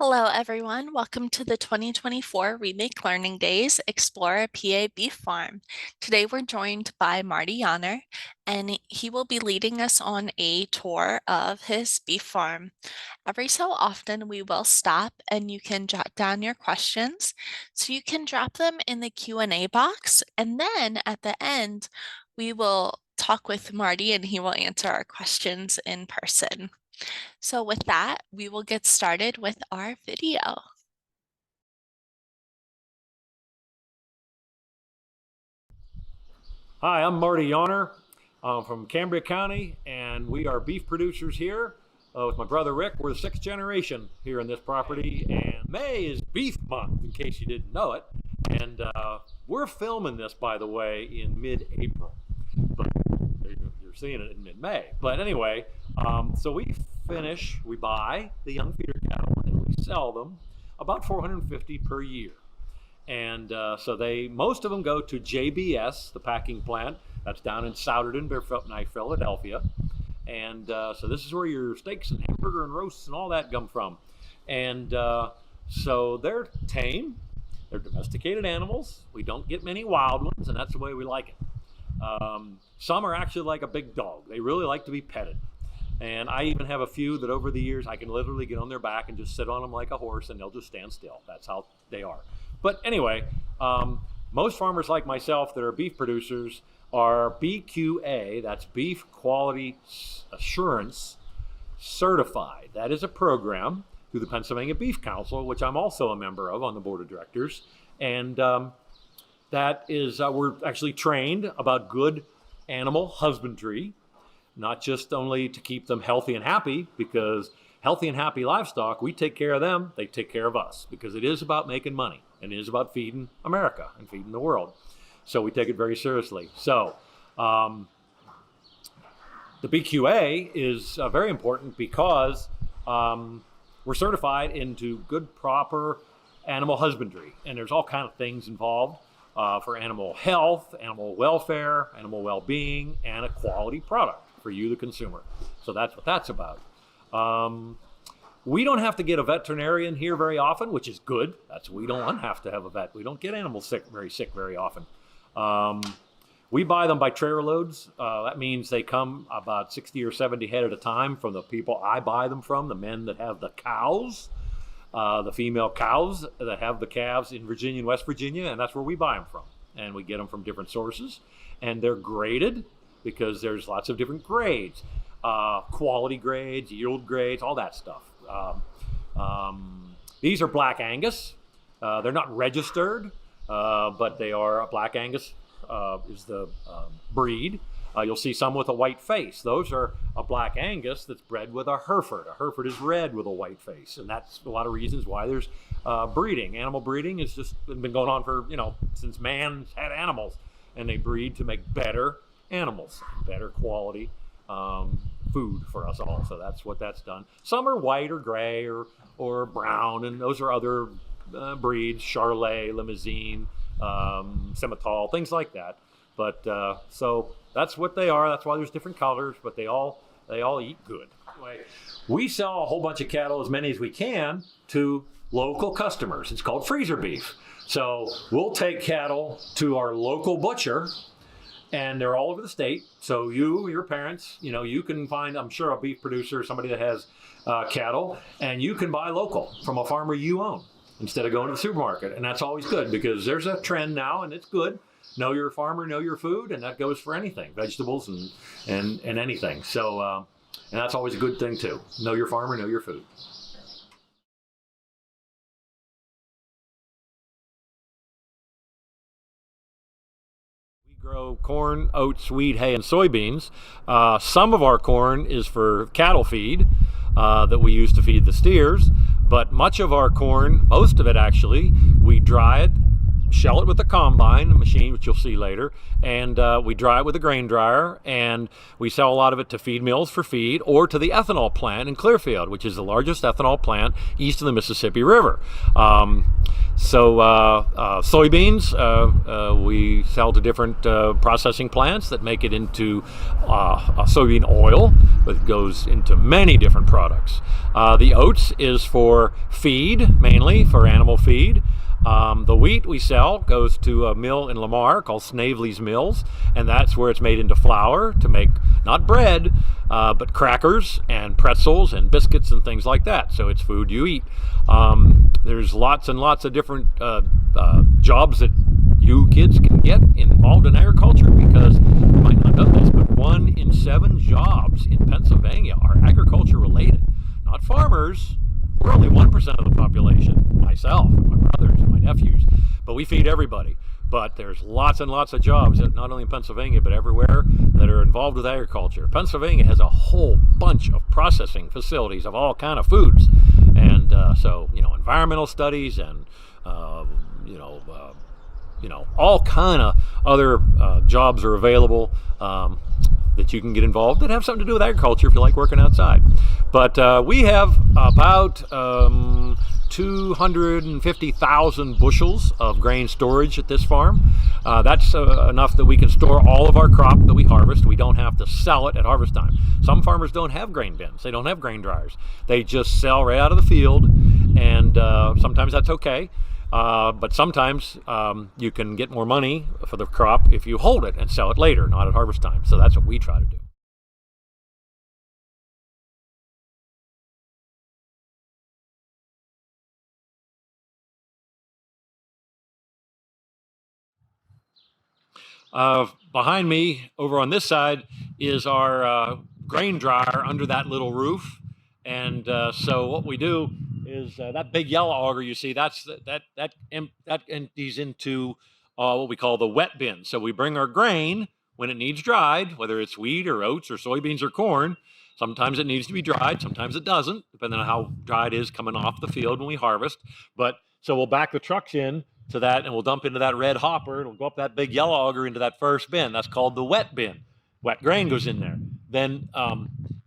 Hello, everyone. Welcome to the 2024 Remake Learning Days Explore a PA Beef Farm. Today we're joined by Marty Yahner, and he will be leading us on a tour of his beef farm. Every so often, we will stop and you can jot down your questions. So you can drop them in the Q&A box, and then at the end, we will talk with Marty and he will answer our questions in person. So with that, we will get started with our video. Hi, I'm Marty Yahner from Cambria County, and we are beef producers here with my brother Rick. We're the sixth generation here in this property, and May is Beef Month, in case you didn't know it. And we're filming this, by the way, in mid-April, but you're seeing it in mid-May. But anyway, so we buy the young feeder cattle, and we sell them about 450 per year. And so most of them go to JBS, the packing plant. That's down in Souderton, Philadelphia. And so this is where your steaks and hamburger and roasts and all that come from. And so they're tame. They're domesticated animals. We don't get many wild ones, and that's the way we like it. Some are actually like a big dog. They really like to be petted. And I even have a few that over the years I can literally get on their back and just sit on them like a horse, and they'll just stand still. That's how they are. But anyway, most farmers like myself that are beef producers are BQA, that's Beef Quality Assurance Certified. That is a program through the Pennsylvania Beef Council, which I'm also a member of on the board of directors. And that is, we're actually trained about good animal husbandry, not just only to keep them healthy and happy, because healthy and happy livestock, we take care of them, they take care of us, because it is about making money. And it is about feeding America and feeding the world. So we take it very seriously. So the BQA is very important because we're certified into good, proper animal husbandry. And there's all kinds of things involved for animal health, animal welfare, animal well-being, and a quality product for you, the consumer. So that's what that's about. We don't have to get a veterinarian here very often, which is good. We don't have to have a vet. We don't get animals very sick very often. We buy them by trailer loads. That means they come about 60 or 70 head at a time from the people I buy them from, the men that have the cows, the female cows that have the calves in Virginia and West Virginia, and that's where we buy them from. And we get them from different sources, and they're graded because there's lots of different grades, quality grades, yield grades, all that stuff. These are Black Angus. They're not registered, but they are Black Angus is the breed. You'll see some with a white face. Those are a Black Angus that's bred with a Hereford. A Hereford is red with a white face, and that's a lot of reasons why there's breeding. Animal breeding has just been going on for, since man had animals, and they breed to make better animals, better quality food for us all. So that's what that's done. Some are white or gray or brown, and those are other breeds, Charolais, Limousine, Simmental, things like that. But so that's what they are. That's why there's different colors, but they all eat good. We sell a whole bunch of cattle, as many as we can, to local customers. It's called freezer beef. So we'll take cattle to our local butcher, and they're all over the state. So your parents, you can find, I'm sure, a beef producer, somebody that has cattle, and you can buy local from a farmer you own instead of going to the supermarket. And that's always good, because there's a trend now, and it's good. Know your farmer, know your food, and that goes for anything, vegetables and anything. So, and that's always a good thing too. Know your farmer, know your food. Grow corn, oats, wheat, hay, and soybeans. Some of our corn is for cattle feed that we use to feed the steers, but much of our corn, most of it actually, we dry it shell it with a combine, a machine, which you'll see later, and we dry it with a grain dryer, and we sell a lot of it to feed mills for feed or to the ethanol plant in Clearfield, which is the largest ethanol plant east of the Mississippi River. Soybeans, we sell to different processing plants that make it into soybean oil, but it goes into many different products. The oats is for feed, mainly for animal feed. The wheat we sell goes to a mill in Lamar called Snavely's Mills, and that's where it's made into flour to make not bread, but crackers and pretzels and biscuits and things like that. So it's food you eat. There's lots and lots of different jobs that you kids can get involved in agriculture, because you might not know this, but 1 in 7 jobs in Pennsylvania are agriculture related. Not farmers. We're only 1% of the population, myself and my brothers and my nephews, but we feed everybody. But there's lots and lots of jobs, not only in Pennsylvania, but everywhere, that are involved with agriculture. Pennsylvania has a whole bunch of processing facilities of all kind of foods. And environmental studies and, all kind of other jobs are available that you can get involved that have something to do with agriculture if you like working outside. But we have about 250,000 bushels of grain storage at this farm. That's enough that we can store all of our crop that we harvest. We don't have to sell it at harvest time. Some farmers don't have grain bins. They don't have grain dryers. They just sell right out of the field, and sometimes that's okay. But sometimes you can get more money for the crop if you hold it and sell it later, not at harvest time. So that's what we try to do. Behind me, over on this side, is our grain dryer under that little roof. And so what we do is that big yellow auger you see, that empties into what we call the wet bin. So we bring our grain when it needs dried, whether it's wheat or oats or soybeans or corn. Sometimes it needs to be dried, sometimes it doesn't, depending on how dry it is coming off the field when we harvest. But so we'll back the trucks in to that, and we'll dump into that red hopper. It'll go up that big yellow auger into that first bin. That's called the wet bin. Wet grain goes in there. Then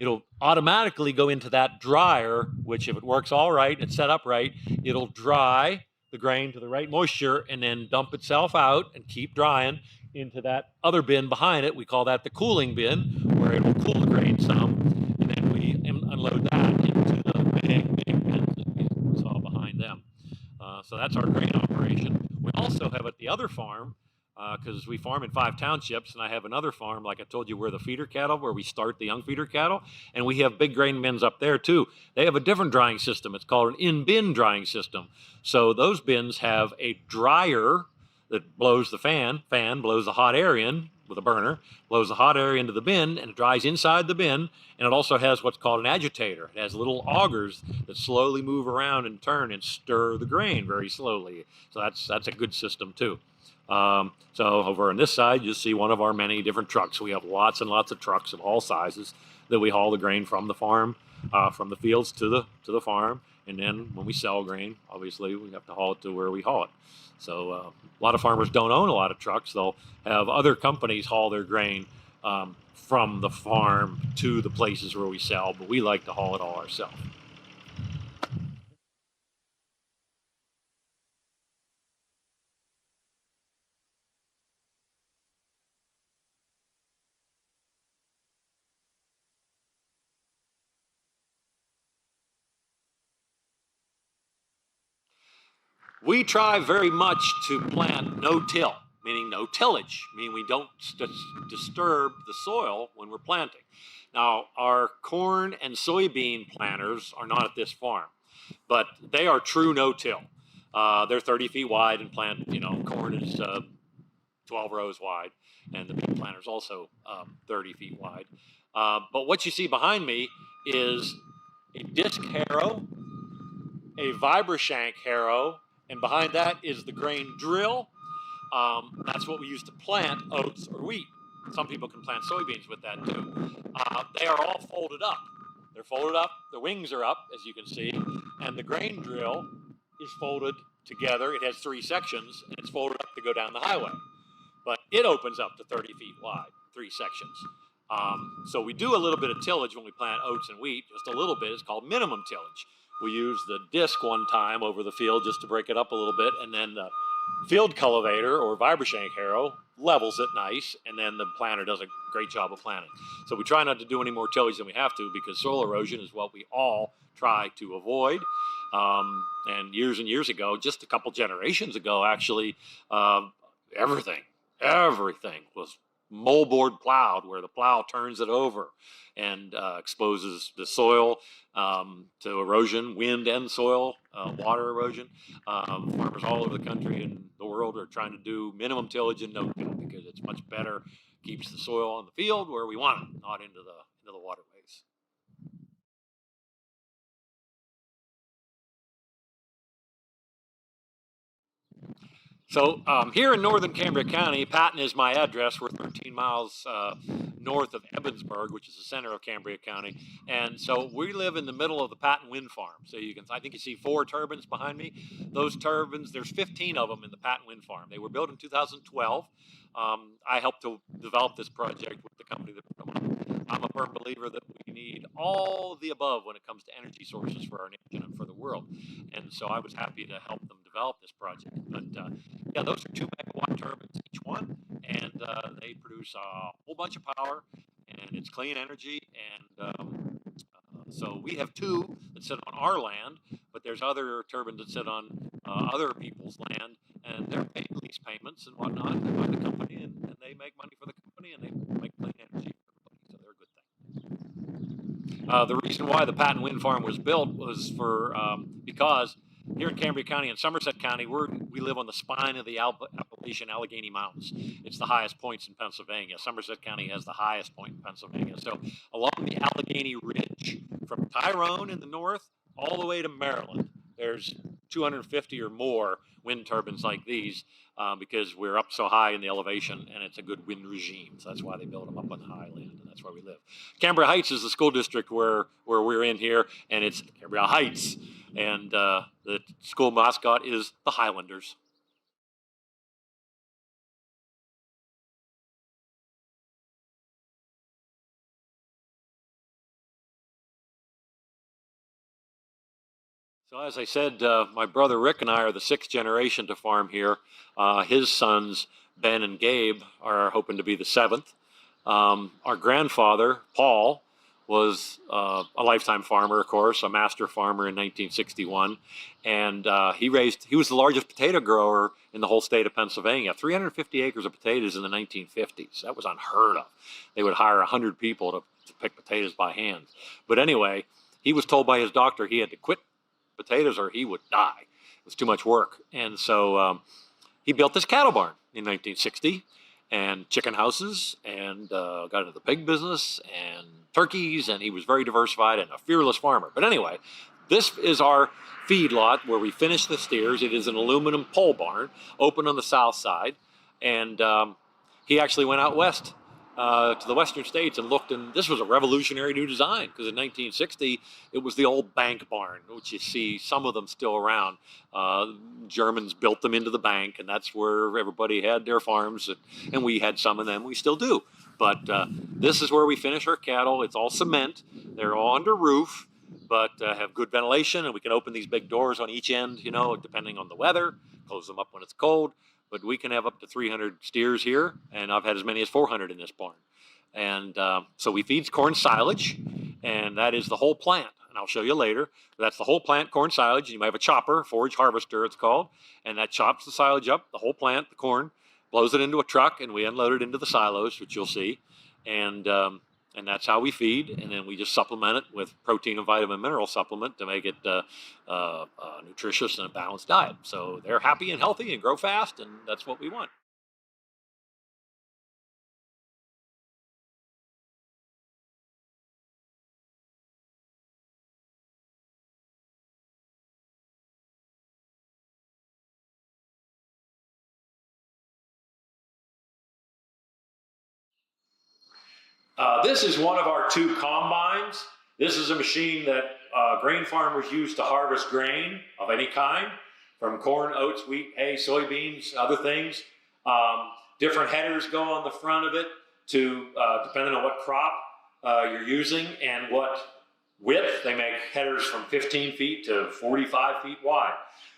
it'll automatically go into that dryer, which if it works all right, it's set up right, it'll dry the grain to the right moisture and then dump itself out and keep drying into that other bin behind it. We call that the cooling bin, where it'll cool the grain some, and then we unload that into the big bins that we saw behind them. So that's our grain operation. We also have at the other farm, because we farm in 5 townships, and I have another farm, like I told you, where the feeder cattle, where we start the young feeder cattle, and we have big grain bins up there too. They have a different drying system. It's called an in-bin drying system. So those bins have a dryer that blows the fan blows the hot air in with a burner, blows the hot air into the bin, and it dries inside the bin. And it also has what's called an agitator. It has little augers that slowly move around and turn and stir the grain very slowly. So that's a good system too. So over on this side, you'll see one of our many different trucks. We have lots and lots of trucks of all sizes that we haul the grain from the farm, from the fields to the farm. And then when we sell grain, obviously we have to haul it to where we haul it. So a lot of farmers don't own a lot of trucks. They'll have other companies haul their grain from the farm to the places where we sell, but we like to haul it all ourselves. We try very much to plant no-till, meaning no tillage, meaning we don't disturb the soil when we're planting. Now, our corn and soybean planters are not at this farm, but they are true no-till. They're 30 feet wide and plant, corn is 12 rows wide, and the bean planter is also 30 feet wide. But what you see behind me is a disc harrow, a vibrashank harrow, and behind that is the grain drill. That's what we use to plant oats or wheat. Some people can plant soybeans with that too. They are all folded up. They're folded up, the wings are up, as you can see, and the grain drill is folded together. It has 3 sections, and it's folded up to go down the highway. But it opens up to 30 feet wide, 3 sections. So we do a little bit of tillage when we plant oats and wheat, just a little bit. It's called minimum tillage. We use the disc one time over the field just to break it up a little bit, and then the field cultivator or vibrishank harrow levels it nice, and then the planter does a great job of planting. So we try not to do any more tillage than we have to, because soil erosion is what we all try to avoid. And years ago, just a couple generations ago actually, everything was moldboard plowed, where the plow turns it over and exposes the soil to erosion, wind and soil, water erosion. Farmers all over the country and the world are trying to do minimum tillage and no-till, because it's much better, keeps the soil on the field where we want it, not into the waterways. So here in Northern Cambria County, Patton is my address. We're 13 miles north of Ebensburg, which is the center of Cambria County. And so we live in the middle of the Patton wind farm. So I think you see 4 turbines behind me. Those turbines, there's 15 of them in the Patton wind farm. They were built in 2012. I helped to develop this project with the company that put them up. I'm a firm believer that we need all the above when it comes to energy sources for our nation and for the world. And so I was happy to help them develop this project. But yeah, those are 2 megawatt turbines each one, and they produce a whole bunch of power, and it's clean energy. And so we have 2 that sit on our land, but there's other turbines that sit on other people's land, and they're paid lease payments and whatnot by the company, and they make money for the company, and they make clean energy for everybody, so they're a good thing. The reason why the Patton Wind Farm was built was because here in Cambria County and Somerset County, we live on the spine of the Appalachian Allegheny Mountains. It's the highest points in Pennsylvania. Somerset County has the highest point in Pennsylvania. So along the Allegheny Ridge, from Tyrone in the north all the way to Maryland, there's 250 or more wind turbines like these, because we're up so high in the elevation, and it's a good wind regime. So that's why they build them up on the highland, and that's where we live. Cambria Heights is the school district where we're in here, and it's Cambria Heights. And the school mascot is the Highlanders. So as I said, my brother Rick and I are the 6th generation to farm here. His sons, Ben and Gabe, are hoping to be the 7th. Our grandfather, Paul, was a lifetime farmer, of course, a master farmer in 1961. And he was the largest potato grower in the whole state of Pennsylvania. 350 acres of potatoes in the 1950s. That was unheard of. They would hire 100 people to pick potatoes by hand. But anyway, he was told by his doctor he had to quit potatoes or he would die. It was too much work. And so he built this cattle barn in 1960, and chicken houses, and got into the pig business and turkeys, and he was very diversified and a fearless farmer. But anyway, this is our feed lot where we finish the steers. It is an aluminum pole barn, open on the south side, and he actually went out west to the western states and looked, and this was a revolutionary new design, because in 1960 it was the old bank barn, which you see some of them still around. Germans built them into the bank, and that's where everybody had their farms, and we had some of them. We still do. But this is where we finish our cattle. It's all cement. They're all under roof, but have good ventilation, and we can open these big doors on each end, depending on the weather, close them up when it's cold. But we can have up to 300 steers here, and I've had as many as 400 in this barn. And so we feed corn silage, and that is the whole plant. And I'll show you later. That's the whole plant, corn silage. You might have a chopper, forage harvester it's called, and that chops the silage up, the whole plant, the corn, blows it into a truck, and we unload it into the silos, which you'll see. And that's how we feed, and then we just supplement it with protein and vitamin mineral supplement to make it nutritious and a balanced diet. So they're happy and healthy and grow fast, and that's what we want. This is one of our 2 combines. This is a machine that grain farmers use to harvest grain of any kind, from corn, oats, wheat, hay, soybeans, other things. Different headers go on the front of it to depending on what crop you're using and what width. They make headers from 15 feet to 45 feet wide.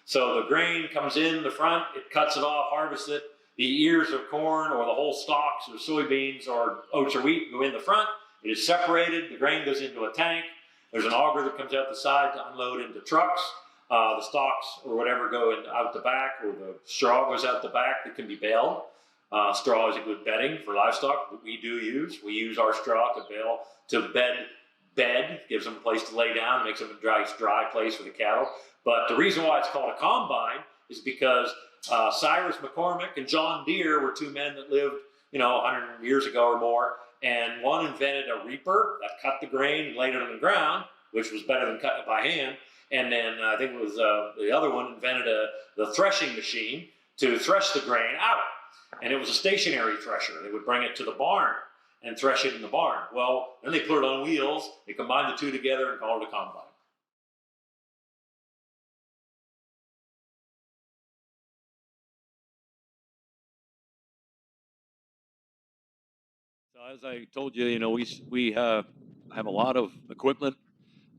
So the grain comes in the front, it cuts it off, harvests it. The ears of corn or the whole stalks or soybeans or oats or wheat go in the front. It is separated. The grain goes into a tank. There's an auger that comes out the side to unload into trucks. The stalks or whatever go out the back, or the straw goes out the back that can be baled. Straw is a good bedding for livestock that we do use. We use our straw to bale, to bed, gives them a place to lay down, makes them a dry place for the cattle. But the reason why it's called a combine is because Cyrus McCormick and John Deere were two men that lived, 100 years ago or more, and one invented a reaper that cut the grain and laid it on the ground, which was better than cutting it by hand. And then I think it was the other one invented the threshing machine to thresh the grain out. And it was a stationary thresher. They would bring it to the barn and thresh it in the barn. Well, then they put it on wheels. They combined the two together and called it a combine. So as I told you, we have a lot of equipment.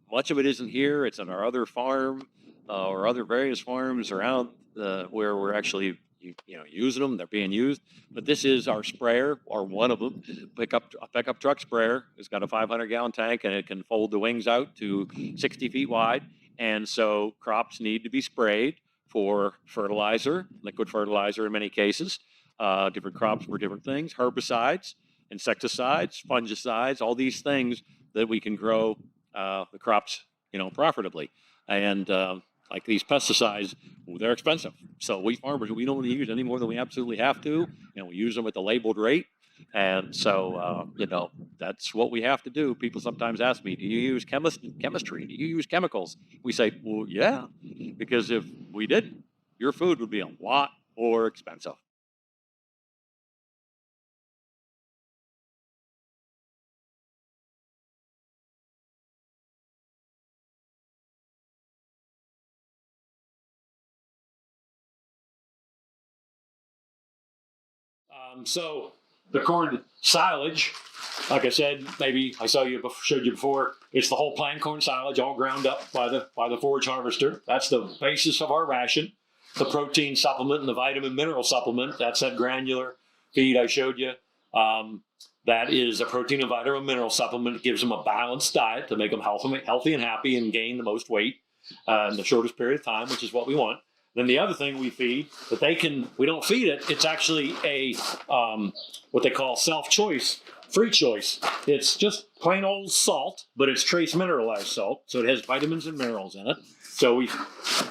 Much of it isn't here. It's on our other farm or other various farms around where we're actually using them. They're being used. But this is our sprayer, or one of them. A pickup truck sprayer. It's got a 500-gallon tank, and it can fold the wings out to 60 feet wide. And so crops need to be sprayed for fertilizer, liquid fertilizer in many cases. Different crops for different things, herbicides, insecticides, fungicides, all these things that we can grow the crops, profitably. And like these pesticides, they're expensive. So we farmers, we don't use any more than we absolutely have to. We use them at the labeled rate. And so, that's what we have to do. People sometimes ask me, do you use chemistry? Do you use chemicals? We say, well, yeah, because if we didn't, your food would be a lot more expensive. So the corn silage, like I said, maybe I showed you before, it's the whole plant corn silage all ground up by the forage harvester. That's the basis of our ration. The protein supplement and the vitamin mineral supplement, that's that granular feed I showed you. That is a protein and vitamin mineral supplement. It gives them a balanced diet to make them healthy and happy and gain the most weight in the shortest period of time, which is what we want. Then the other thing we feed that we don't feed it. It's actually a what they call self-choice, free choice. It's just plain old salt, but it's trace mineralized salt, so it has vitamins and minerals in it. So we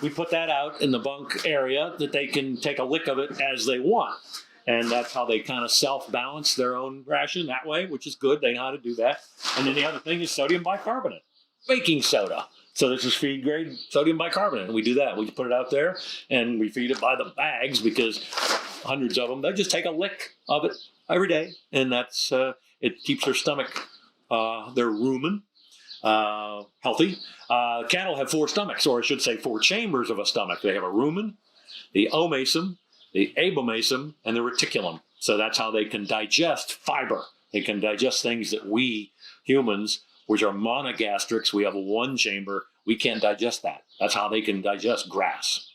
put that out in the bunk area that they can take a lick of it as they want, and that's how they kind of self-balance their own ration that way, which is good. They know how to do that. And then the other thing is sodium bicarbonate, baking soda. So this is feed grade sodium bicarbonate, and we do that. We put it out there, and we feed it by the bags because hundreds of them. They just take a lick of it every day, and that's it keeps their stomach, their rumen, healthy. Cattle have four stomachs, or I should say four chambers of a stomach. They have a rumen, the omasum, the abomasum, and the reticulum. So that's how they can digest fiber. They can digest things that we humans, which are monogastrics, we have one chamber, we can't digest that. That's how they can digest grass.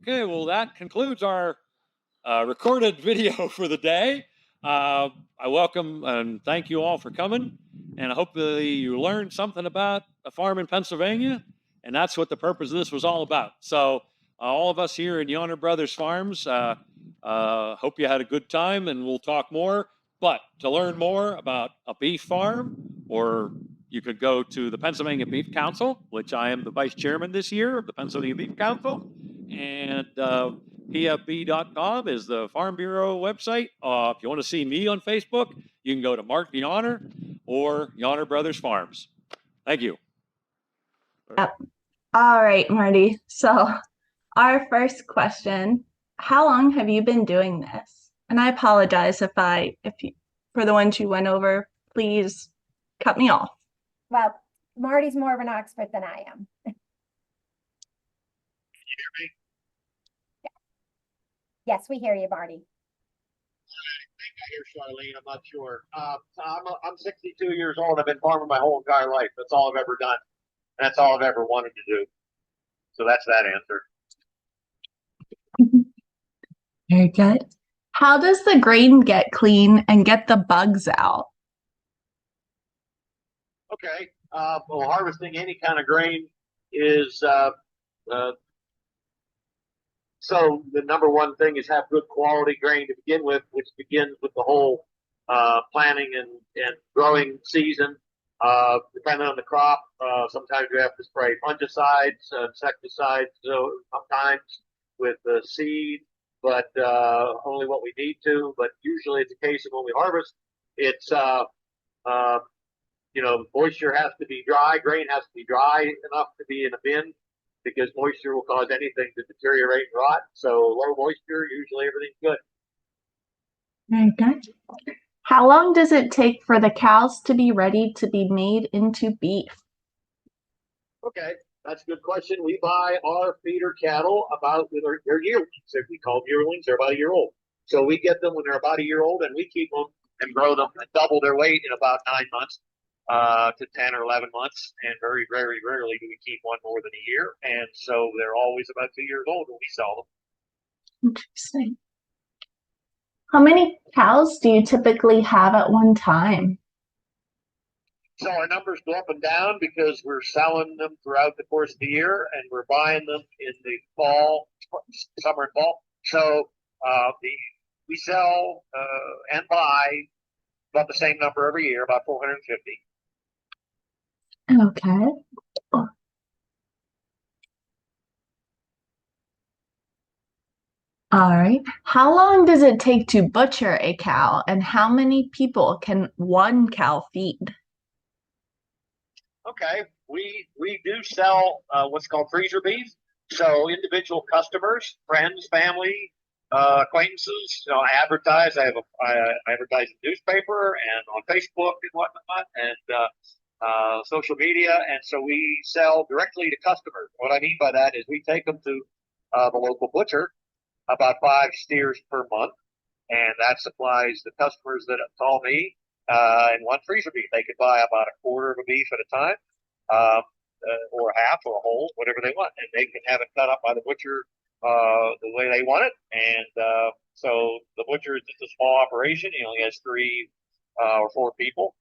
Okay, well, that concludes our recorded video for the day. I welcome and thank you all for coming, and I hope that you learned something about a farm in Pennsylvania, and that's what the purpose of this was all about. So all of us here at Yahner Brothers Farms, hope you had a good time, and we'll talk more. But to learn more about a beef farm, or you could go to the Pennsylvania Beef Council, which I am the vice chairman this year of the Pennsylvania Beef Council, and pfb.com is the Farm Bureau website. If you want to see me on Facebook, you can go to Marty Yahner or Yahner Brothers Farms. Thank you. Yep. All right, Marty. So our first question, how long have you been doing this? And I apologize if for the ones you went over, please cut me off. Well, Marty's more of an expert than I am. Can you hear me? Yes, we hear you, Marty. I think I hear Charlene. I'm not sure. I'm 62 years old. I've been farming my whole entire life. That's all I've ever done. That's all I've ever wanted to do. So that's that answer. Very good. How does the grain get clean and get the bugs out? Okay. Well, harvesting any kind of grain is so the number one thing is have good quality grain to begin with, which begins with the whole planting and growing season. Depending on the crop, sometimes you have to spray fungicides, insecticides, so sometimes with the seed, but only what we need to. But usually it's a case of when we harvest, it's moisture has to be dry, grain has to be dry enough to be in a bin, because moisture will cause anything to deteriorate and rot. So low moisture, usually everything's good. Very good. How long does it take for the cows to be ready to be made into beef? Okay, that's a good question. We buy our feeder cattle about when they're yearlings. If we call them yearlings, they're about a year old. So we get them when they're about a year old, and we keep them and grow them and double their weight in about 9 months to 10 or 11 months. And very, very rarely do we keep one more than a year. And so they're always about 2 years old when we sell them. Interesting. How many cows do you typically have at one time? So our numbers go up and down because we're selling them throughout the course of the year, and we're buying them in the fall, summer and fall. So we sell and buy about the same number every year, about 450. Okay. All right. How long does it take to butcher a cow, and how many people can one cow feed? Okay, we do sell what's called freezer beef. So individual customers, friends, family, acquaintances, I advertise. I advertise in newspaper and on Facebook and whatnot, and social media. And so we sell directly to customers. What I mean by that is we take them to the local butcher, about 5 steers per month, and that supplies the customers that call me and want freezer beef. They could buy about a quarter of a beef at a time, or a half or a whole, whatever they want, and they can have it cut up by the butcher the way they want it. And so the butcher is just a small operation. He only has 3 or 4 people,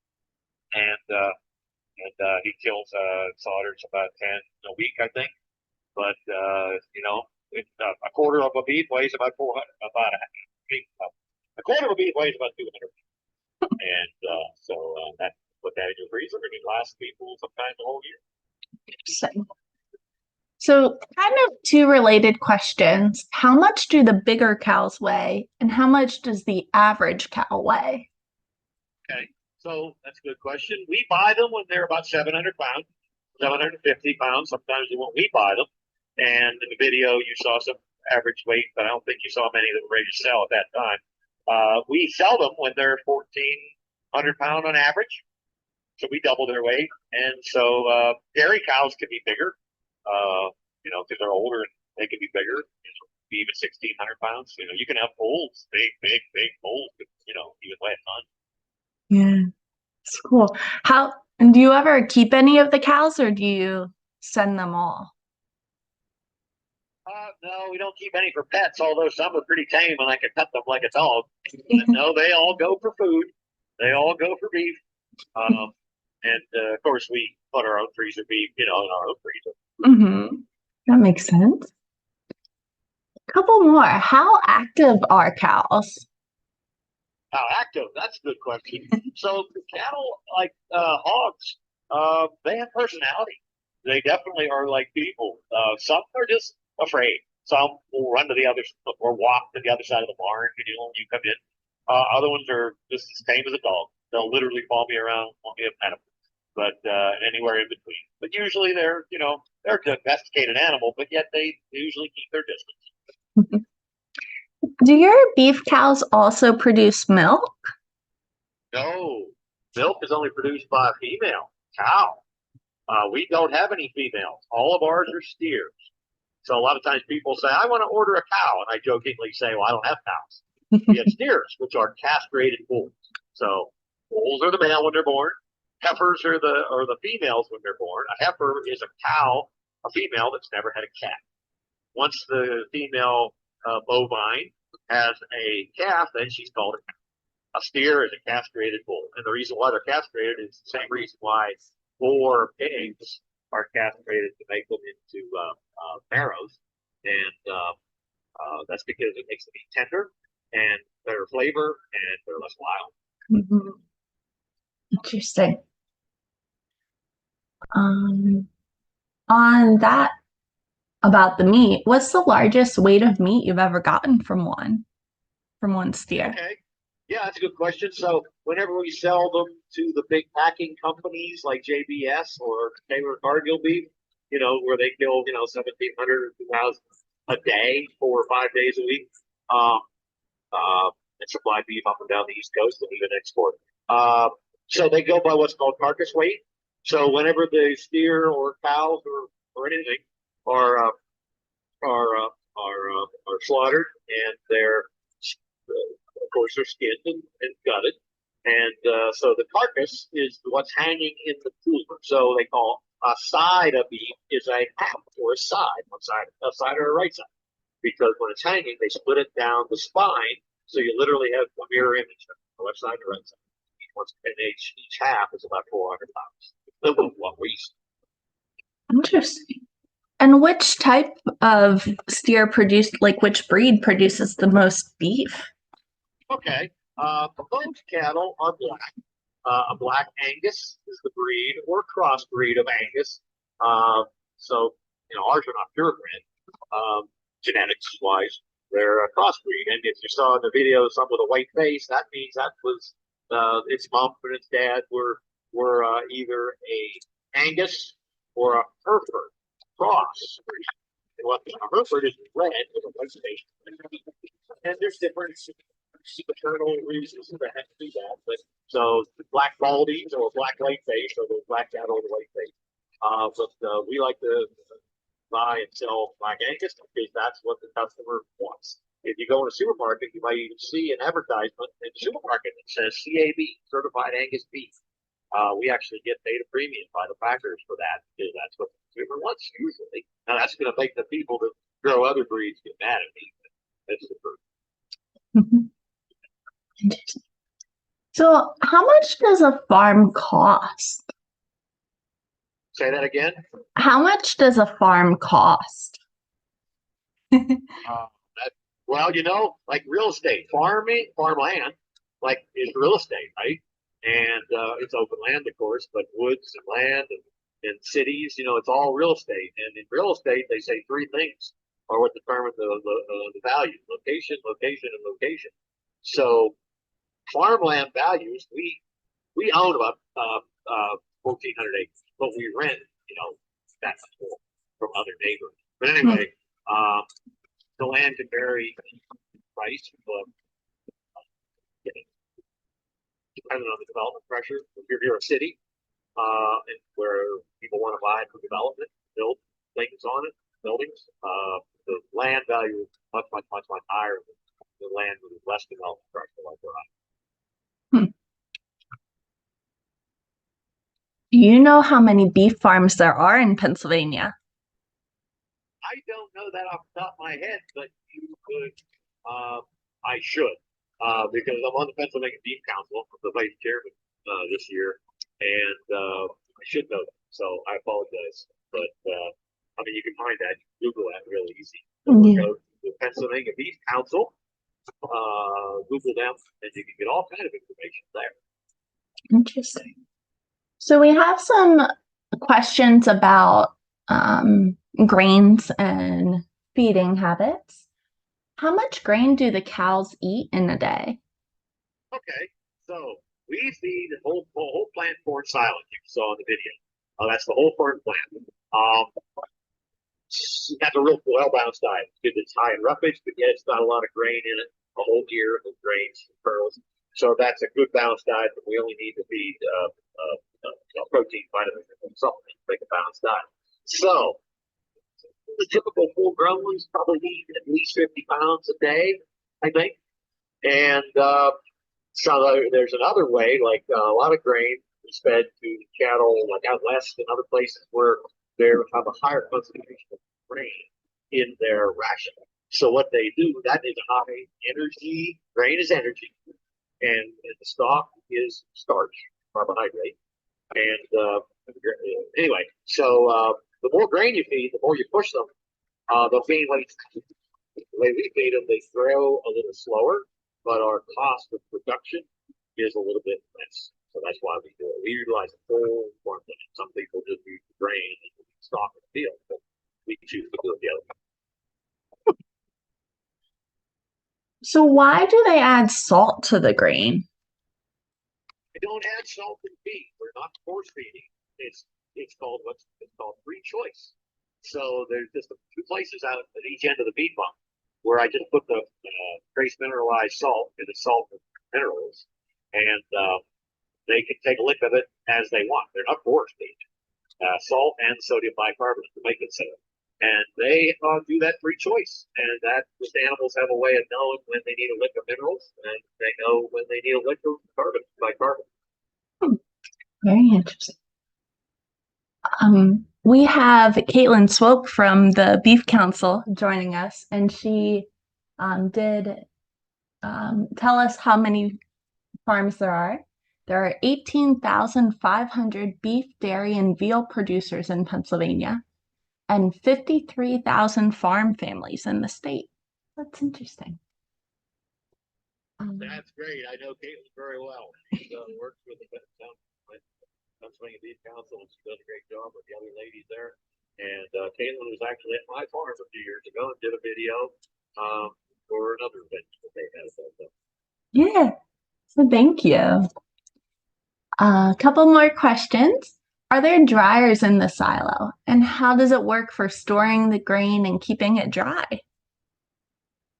and he kills slaughters about 10 a week, I think. But a quarter of a beef weighs about 400. A quarter of a beef weighs about 200. And so that put that in your freezer, and it lasts people sometimes the whole year. So kind of 2 related questions. How much do the bigger cows weigh, and how much does the average cow weigh? Okay, so that's a good question. We buy them when they're about 700 pounds, 750 pounds. Sometimes we buy them. And in the video, you saw some average weight, but I don't think you saw many that were ready to sell at that time. We sell them when they're 1,400 pounds on average. So we double their weight. And so dairy cows can be bigger, because they're older and they can be bigger, even 1,600 pounds. You can have bulls, big bulls, even weigh a ton. Yeah, it's cool. Do you ever keep any of the cows, or do you send them all? No, we don't keep any for pets, although some are pretty tame and I can pet them like a dog. But no, they all go for food. They all go for beef. And of course, we put our own freezer beef, in our own freezer. Mm-hmm. That makes sense. Couple more. How active are cows? How active? That's a good question. So the cattle, like hogs, they have personality. They definitely are like people. Some are just afraid. Some will run to the other or walk to the other side of the barn. When you come in. Other ones are just as tame as a dog. They'll literally follow me around, want me to pet them. But anywhere in between. But usually they're a domesticated animal, but yet they usually keep their distance. Do your beef cows also produce milk? No, milk is only produced by a female cow. We don't have any females. All of ours are steers. So a lot of times people say, I want to order a cow. And I jokingly say, well, I don't have cows. We have steers, which are castrated bulls. So bulls are the male when they're born. Heifers are the females when they're born. A heifer is a cow, a female that's never had a calf. Once the female bovine has a calf, then she's called a cow. A steer is a castrated bull. And the reason why they're castrated is the same reason why 4 pigs are castrated to make them into marrows. And that's because it makes them meat tender and better flavor and they're less wild. Mm-hmm. Interesting. On that about the meat, what's the largest weight of meat you've ever gotten from one steer? Okay. Yeah, that's a good question. So whenever we sell them to the big packing companies like JBS or Taylor Cargill beef, where they kill, 1,700 or 2,000 a day, 4 or 5 days a week, and supply beef up and down the East Coast and even export. So they go by what's called carcass weight. So whenever the steer or cows or anything are slaughtered and they're of course they're skinned and gutted, and so the carcass is what's hanging in the cooler. So they call a side of beef is a half or a side, a side or a right side, because when it's hanging, they split it down the spine, so you literally have a mirror image of the left side and the right side. And each half is about 400 pounds. What we used. Interesting. And which type of steer which breed produces the most beef? Okay. Most cattle are black. A black Angus is the breed, or crossbreed of Angus. So, ours are not purebred, genetics wise. They're a crossbreed. And if you saw in the video some with a white face, that means that was its mom and its dad were either a Angus or a Hereford cross. And what a Hereford is red with a white face. And there's different maternal reasons to have to do that. But so black baldies or black white face, or the black cattle with a white face. But we like to buy and sell black Angus because that's what the customer wants. If you go in a supermarket, you might even see an advertisement in the supermarket that says CAB, Certified Angus Beef. We actually get paid a premium by the packers for that because that's what the consumer wants usually. Now that's going to make the people that grow other breeds get mad at me. That's the truth. Mm-hmm. So how much does a farm cost? Say that again? How much does a farm cost? Well, like real estate, farmland, like is real estate, right? And it's open land, of course, but woods and land and cities, it's all real estate. And in real estate, they say 3 things are what determine the value: location, location, and location. So farmland values, we own about 1,400 acres, but we rent, that much more from other neighbors. But anyway, the land can vary in price, but depending on the development pressure. If you're a city, and where people want to buy for development, build things on it, buildings, the land value is much, much, much, much higher than the land with less development pressure like we're on. Do you know how many beef farms there are in Pennsylvania? I I don't know that off the top of my head, but you could. I should, because I'm on the Pennsylvania Beef Council, I'm the vice chairman this year, and I should know that. So I apologize, but I mean you can find that. Google that really easy. So Yeah. go to the Pennsylvania Beef Council, Google them, and you can get all kind of information there. Interesting. So we have some questions about grains and feeding habits. How much grain do the cows eat in a day? Okay, so we feed the whole plant corn silage you saw in the video. That's the whole corn plant. That's a real well-balanced diet. It's high in roughage, but yet it's not a lot of grain in it. A whole ear of grains and pearls. So that's a good balanced diet. But we only need to feed protein, vitamins, and supplements to make a balanced diet. So the typical full-grown ones probably need at least 50 pounds a day, I think. And so there's another way, like a lot of grain is fed to cattle, like out west and other places where they have a higher concentration of grain in their ration. So what they do, that is high energy. Grain is energy, and the stalk is starch, carbohydrate. And anyway, so the more grain you feed, the more you push them, they'll gain weight. The way we feed them, they grow a little slower, but our cost of production is a little bit less. So that's why we do it. We utilize a full corn plant. Some people just use the grain and stock in the field, but we choose to do it the other way. So why do they add salt to the grain? We don't add salt and feed. We're not force feeding. It's called free choice. So there's just two places out at each end of the bean pump where I just put the trace mineralized salt in the salt and minerals, and they can take a lick of it as they want. They're not force feeding. Salt and sodium bicarbonate to make it safe. And they do that free choice. And that just animals have a way of knowing when they need a lick of minerals, and they know when they need a lick of bicarbonate. Very interesting. We have Caitlin Swope from the Beef Council joining us, and she did tell us how many farms there are. There are 18,500 beef, dairy, and veal producers in Pennsylvania, and 53,000 farm families in the state. That's interesting. That's great. I know Caitlin very well. She works with the Pennsylvania Beef Council, and she does a great job with the other ladies there. And Caitlin was actually at my farm a few years ago and did a video for another event that they had. Yeah, so thank you. A couple more questions. Are there dryers in the silo? And how does it work for storing the grain and keeping it dry?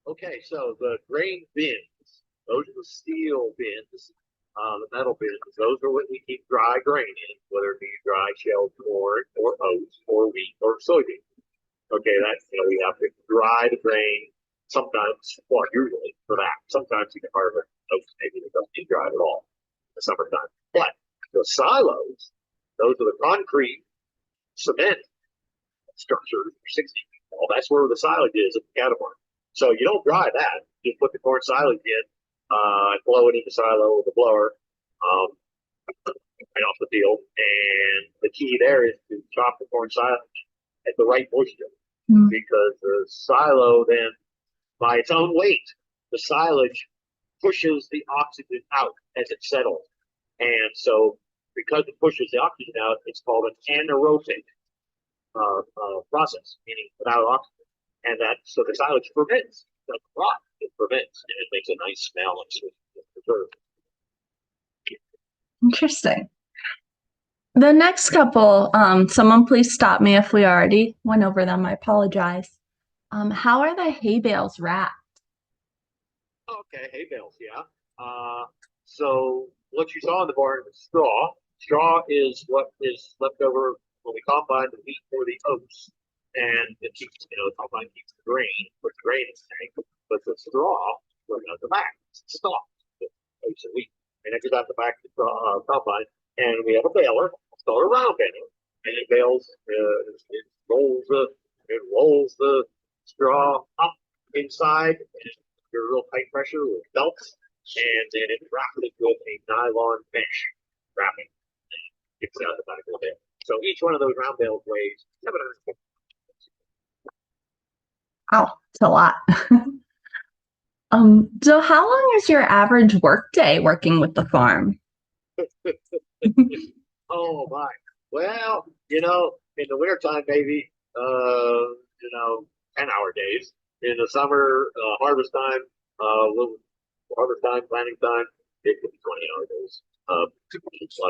Okay, so the grain bins, those are the steel bins, the metal bins, those are what we keep dry grain in, whether it be dry shelled corn or oats or wheat or soybeans. Okay, that's, we have to dry the grain sometimes, well, usually for that. Sometimes you can harvest oats, maybe it doesn't get dried at all in the summertime. But the silos, those are the concrete cement structures, 60 feet tall. That's where the silage is at the cattle barn. So you don't dry that. You put the corn silage in and blow it in the silo with a blower right off the field. And the key there is to chop the corn silage at the right moisture, because the silo then, by its own weight, the silage pushes the oxygen out as it settles. And so because it pushes the oxygen out, it's called an anaerobic process, meaning without oxygen. And so the silage ferments. It doesn't rot, it ferments, and it makes a nice smell and sweet preserve. Interesting. The next couple, someone please stop me if we already went over them. I apologize. How are the hay bales wrapped? Okay, hay bales, yeah. So what you saw in the barn was straw. Straw is what is left over when we combine the wheat or the oats. And it keeps, the combine keeps the grain, puts grain in the tank, but the straw goes out the back. It's the stalk, the oats and wheat. And it goes out the back of the combine. And we have a baler, it's called a round baler. And it bales, it rolls the it rolls the straw up inside and under real tight pressure with belts, and then it wraps it with a nylon mesh wrapping. Gets out the back of the bale. So each one of those round bales weighs 700. Wow, it's a lot. So how long is your average workday working with the farm? Oh my. Well, in the wintertime, maybe, 10-hour days. In the summer, harvest time, harvest time, planting time, it could be 20-hour days. A lot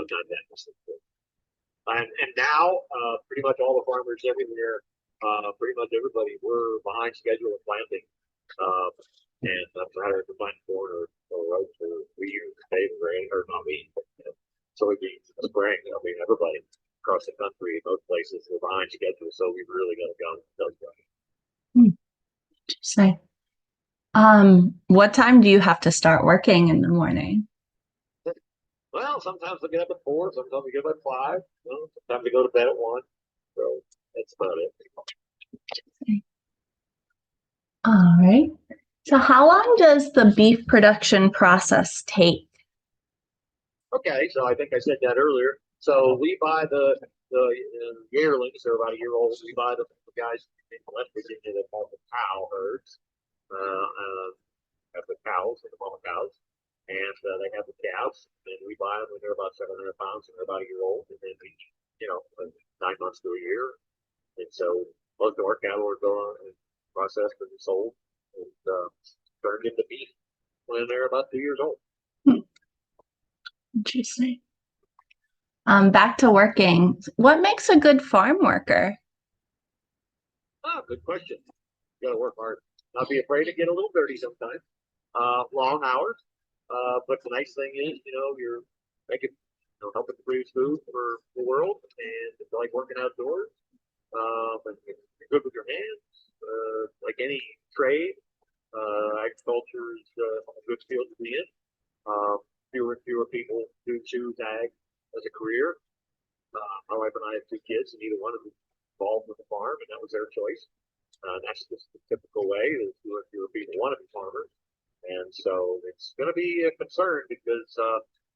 of time that. And now, pretty much all the farmers everywhere, pretty much everybody, we're behind schedule of planting. And that's rather to plant corn or oats or wheat or potato grain or not wheat, soybeans in the spring. Everybody across the country, most places, we're behind schedule, so we really got to go. Interesting. What time do you have to start working in the morning? Well, sometimes I get up at 4, sometimes I get up at 5, sometimes I go to bed at 1. So that's about it. All right. So how long does the beef production process take? Okay, so I think I said that earlier. So we buy the yearlings, they're about a year old. We buy the guys in West Virginia that have the cow herds, have the cows, the mama cows, and they have the calves. And we buy them when they're about 700 pounds and they're about a year old, and then we, 9 months to a year. And so most of our cattle are going and processed and sold and turned into beef when they're about 2 years old. Interesting. Back to working. What makes a good farm worker? Good question. You gotta work hard. Not be afraid to get a little dirty sometimes. Long hours. But the nice thing is, you're making, helping to produce food for the world, and it's like working outdoors. And you're good with your hands. Like any trade, agriculture is a good field to be in. Fewer and fewer people do choose ag as a career. My wife and I have 2 kids, and neither one of them involved with the farm, and that was their choice. That's just the typical way is fewer and fewer people want to be farmers. And so it's going to be a concern because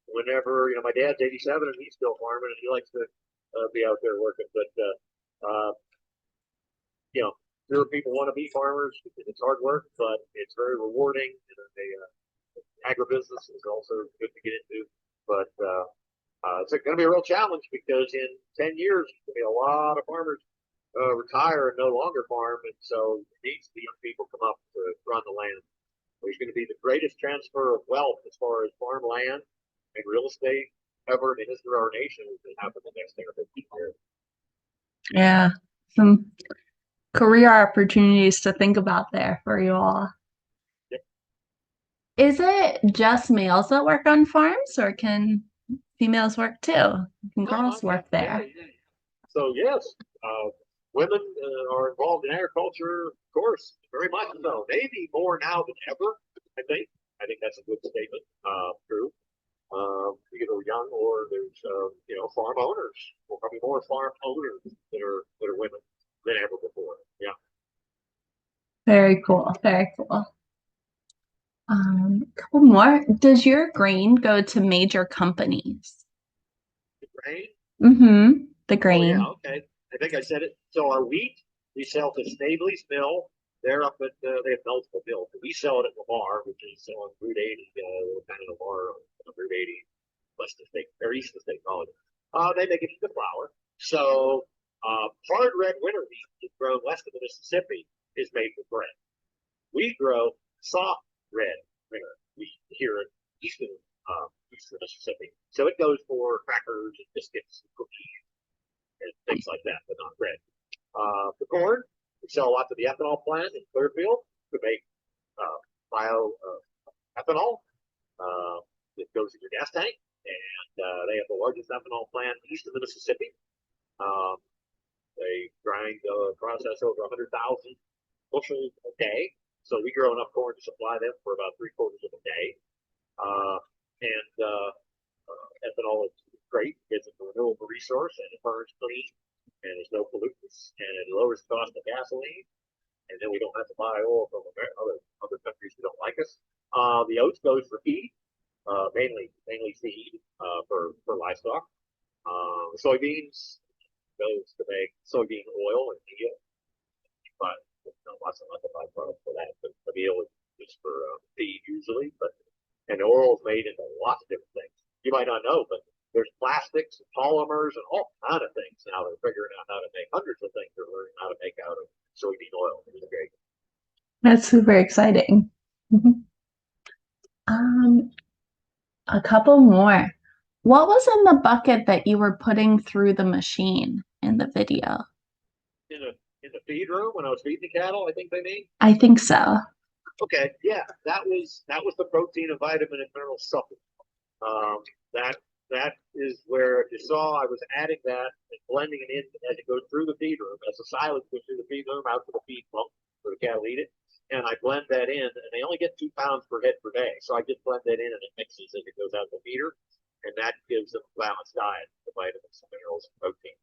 whenever, my dad's 87 and he's still farming and he likes to be out there working. But, fewer people want to be farmers. It's hard work, but it's very rewarding. Agribusiness is also good to get into. But it's going to be a real challenge because in 10 years, there's going to be a lot of farmers retire and no longer farm. And so it needs the young people come up to run the land. There's going to be the greatest transfer of wealth as far as farm land and real estate ever in the history of our nation is going to happen in the next 10 or 15 years. Yeah, some career opportunities to think about there for you all. Yep. Is it just males that work on farms, or can females work too? Can girls work there? Yeah. So yes, women are involved in agriculture, of course, very much so. Maybe more now than ever. I think that's a good statement. True. Either young or there's farm owners. Well, probably more farm owners that are women than ever before. Yeah. Very cool. Very cool. Couple more. Does your grain go to major companies? The grain? Mm-hmm. The grain. Oh, yeah, okay. I think I said it. So our wheat, we sell to Stabley's Mill. They're up at, they have multiple mills. We sell it at Lamar, which is on Route 80, kind of Lamar on Route 80, west of state, or east of state college. They make it into flour. So hard red winter wheat is grown west of the Mississippi is made for bread. We grow soft red winter wheat here in eastern Mississippi. So it goes for crackers and biscuits and cookies and things like that, but not bread. The corn, we sell a lot to the ethanol plant in Clearfield to make bio ethanol. It goes in your gas tank, and they have the largest ethanol plant east of the Mississippi. They grind process over 100,000 bushels a day. So we grow enough corn to supply them for about 3/4 of a day. Ethanol is great because it's a renewable resource and it burns clean. and there's no pollutants, and it lowers the cost of gasoline, and then we don't have to buy oil from other countries who don't like us. The oats goes for feed, mainly feed for livestock. Soybeans goes to make soybean oil and meal, but lots and lots of byproducts for that. But the meal is just for feed usually, and the oil is made into lots of different things. You might not know, but there's plastics and polymers and all kind of things now. They're figuring out how to make hundreds of things. They're learning how to make out of soybean oil. It's great. That's super exciting. Mhm. Um, a couple more. What was in the bucket that you were putting through the machine in the video? In the feed room when I was feeding the cattle, I think they mean. I think so. Okay, yeah, that was the protein and vitamin and mineral supplement. That is where, if you saw, I was adding that and blending it in as it goes through the feed room, as the silage goes through the feed room out to the feed pump where the cattle eat it. And I blend that in, and they only get 2 pounds per head per day. So I just blend that in, and it mixes as it goes out the feeder, and that gives them a balanced diet, the vitamins, minerals, and protein.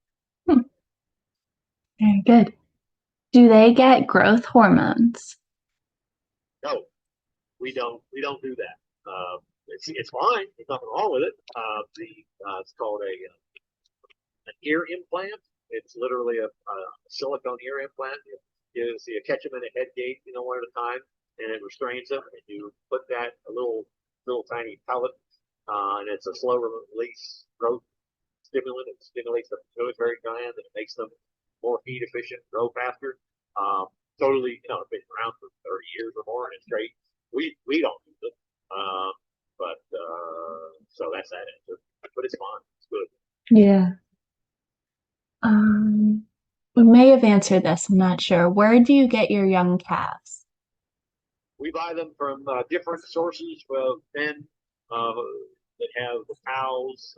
Very good. Do they get growth hormones? No, we don't do that. It's fine. There's nothing wrong with it. It's called an ear implant. It's literally a silicone ear implant. You catch them in a head gate, one at a time, and it restrains them. And you put that a little tiny pellet, and it's a slow release growth stimulant. It stimulates the pituitary gland, and it makes them more feed efficient, grow faster. Totally, been around for 30 years or more, and it's great. We don't use it, so that's that answer. But it's fine. It's good. Yeah. We may have answered this, I'm not sure. Where do you get your young calves? We buy them from different sources. Well, men that have the cows,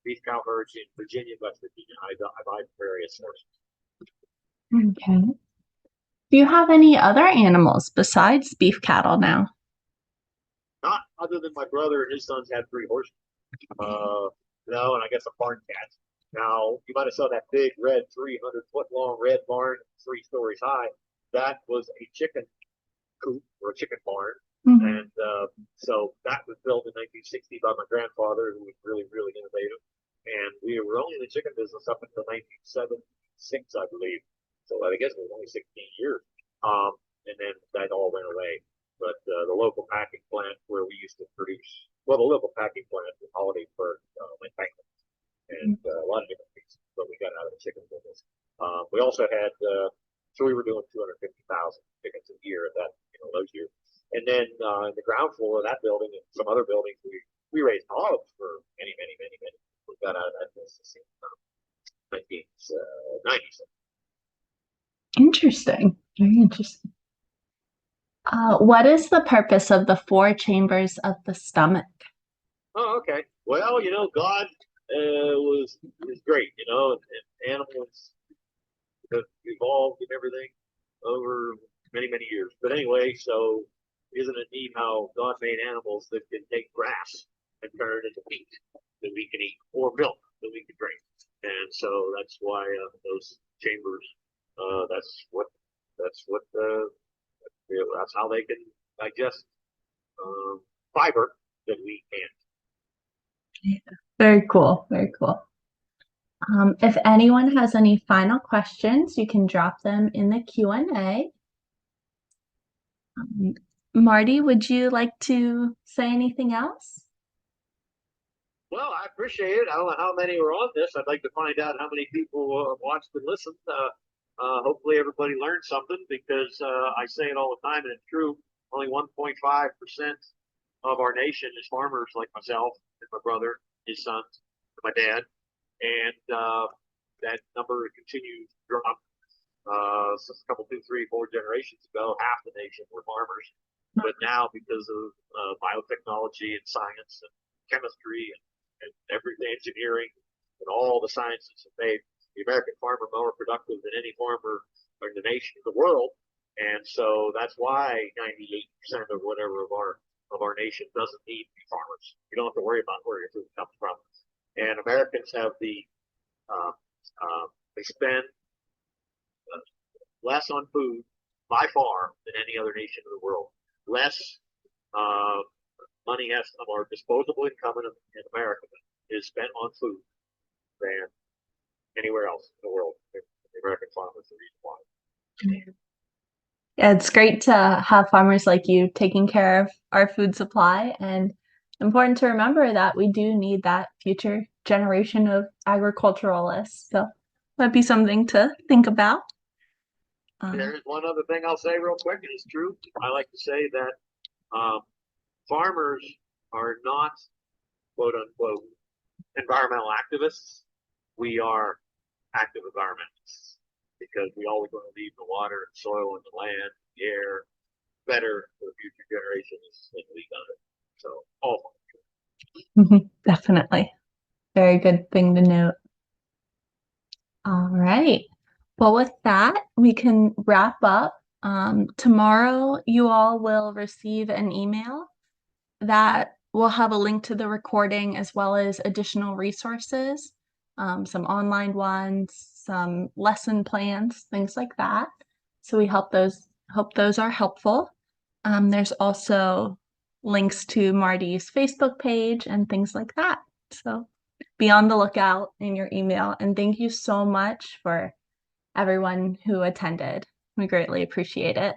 beef cow herds in Virginia, West Virginia. I buy from various sources. Okay. Do you have any other animals besides beef cattle now? Not other than my brother and his sons had 3 horses. And I guess a barn cat. Now, you might have saw that big red 300-foot long red barn, 3 stories high. That was a chicken coop or a chicken barn. Mm-hmm. And so that was built in 1960 by my grandfather, who was really, really innovative. And we were only in the chicken business up until 1976, I believe. So I guess it was only 16 years. And then that all went away. But the local packing plant where we used to produce, the local packing plant in Hollidaysburg went bankrupt. And a lot of different things, but we got out of the chicken business. We also had, so we were doing 250,000 chickens a year at that, those years. And then in the ground floor of that building and some other buildings, we raised hogs for many, many, many, many. We got out of that business in 1990s. Interesting. Very interesting. What is the purpose of the 4 chambers of the stomach? Oh, okay. Well, God was great, and animals have evolved and everything over many, many years. But anyway, so isn't it neat how God made animals that can take grass and turn it into meat that we can eat, or milk that we can drink? And so that's why those chambers, that's how they can digest fiber that we can't. Yeah. Very cool. Very cool. If anyone has any final questions, you can drop them in the Q&A. Marty, would you like to say anything else? Well, I appreciate it. I don't know how many were on this. I'd like to find out how many people watched and listened. Hopefully everybody learned something, because I say it all the time, and it's true. Only 1.5% of our nation is farmers like myself and my brother, his sons, and my dad. And that number continues to drop. Since a couple, 2, 3, 4 generations ago, half the nation were farmers. But now, because of biotechnology and science and chemistry and everything, engineering, and all the sciences have made the American farmer more productive than any farmer in the nation, in the world. And so that's why 98% of whatever of our nation doesn't need to be farmers. You don't have to worry about where your food comes from. And Americans have the They spend less on food by far than any other nation in the world. Less money has or disposable income in America is spent on food than anywhere else in the world. The American farmer is the reason why. Yeah, it's great to have farmers like you taking care of our food supply, and important to remember that we do need that future generation of agriculturalists. So that'd be something to think about. There's one other thing I'll say real quick, and it's true. I like to say that farmers are not quote unquote environmental activists. We are active environmentalists because we always want to leave the water and soil and the land, the air better for the future generations than we done it. So all Definitely. Very good thing to note. All right. Well, with that, we can wrap up. Tomorrow, you all will receive an email that will have a link to the recording as well as additional resources, some online ones, some lesson plans, things like that. So we hope those are helpful. There's also links to Marty's Facebook page and things like that. So be on the lookout in your email. And thank you so much for everyone who attended. We greatly appreciate it.